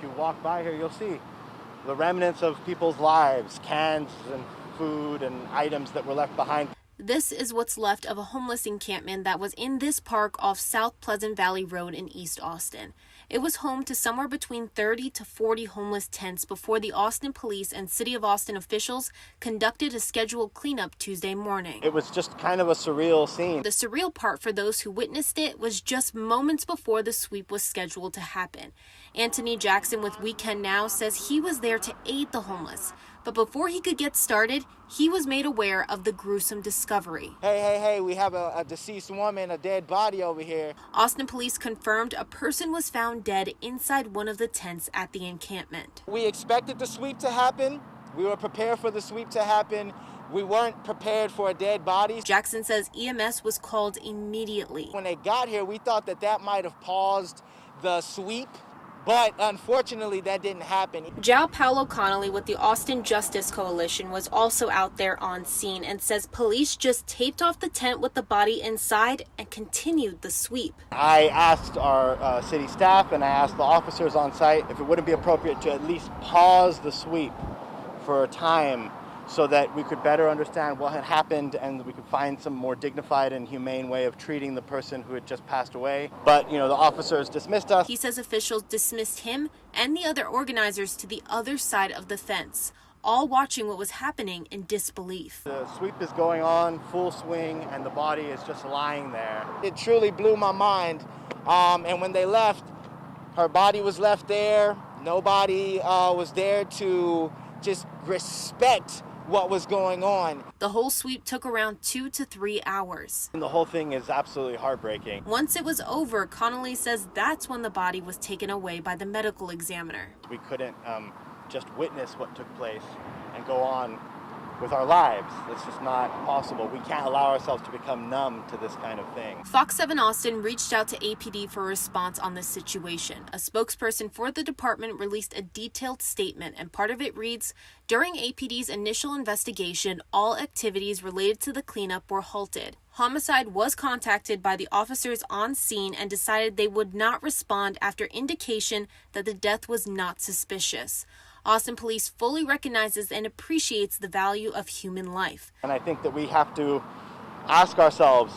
you walk by here, you'll see the remnants of people's lives, cans and food and items that were left behind. This is what's left of a homeless encampment that was in this park off South Pleasant Valley Road in East Austin. It was home to somewhere between 30 to 40 homeless tents before the Austin Police and City of Austin officials conducted a scheduled cleanup Tuesday morning. It was just kind of a surreal scene. The surreal part for those who witnessed it was just moments before the sweep was scheduled to happen. Anthony Jackson with Weekend Now says he was there to aid the homeless. But before he could get started, he was made aware of the gruesome discovery. Hey, we have a deceased woman, a dead body over here. Austin police confirmed a person was found dead inside one of the tents at the encampment. We expected the sweep to happen. We were prepared for the sweep to happen. We weren't prepared for a dead body. Jackson says EMS was called immediately. When they got here, we thought that might have paused the sweep. But unfortunately, that didn't happen. Joao Paulo Connolly with the Austin Justice Coalition was also out there on scene and says police just taped off the tent with the body inside and continued the sweep. I asked our city staff and I asked the officers on site if it wouldn't be appropriate to at least pause the sweep for a time so that we could better understand what had happened and we could find some more dignified and humane way of treating the person who had just passed away. But, the officers dismissed us. He says officials dismissed him and the other organizers to the other side of the fence, all watching what was happening in disbelief. The sweep is going on full swing and the body is just lying there. It truly blew my mind. And when they left, her body was left there. Nobody was there to just respect what was going on. The whole sweep took around 2 to 3 hours. And the whole thing is absolutely heartbreaking. Once it was over, Connolly says that's when the body was taken away by the medical examiner. We couldn't just witness what took place and go on with our lives. It's just not possible. We can't allow ourselves to become numb to this kind of thing. Fox 7 Austin reached out to APD for a response on this situation. A spokesperson for the department released a detailed statement, and part of it reads, "During APD's initial investigation, all activities related to the cleanup were halted. Homicide was contacted by the officers on scene and decided they would not respond after indication that the death was not suspicious. Austin Police fully recognizes and appreciates the value of human life." And I think that we have to ask ourselves,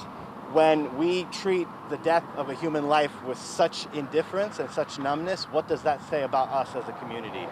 when we treat the death of a human life with such indifference and such numbness, what does that say about us as a community?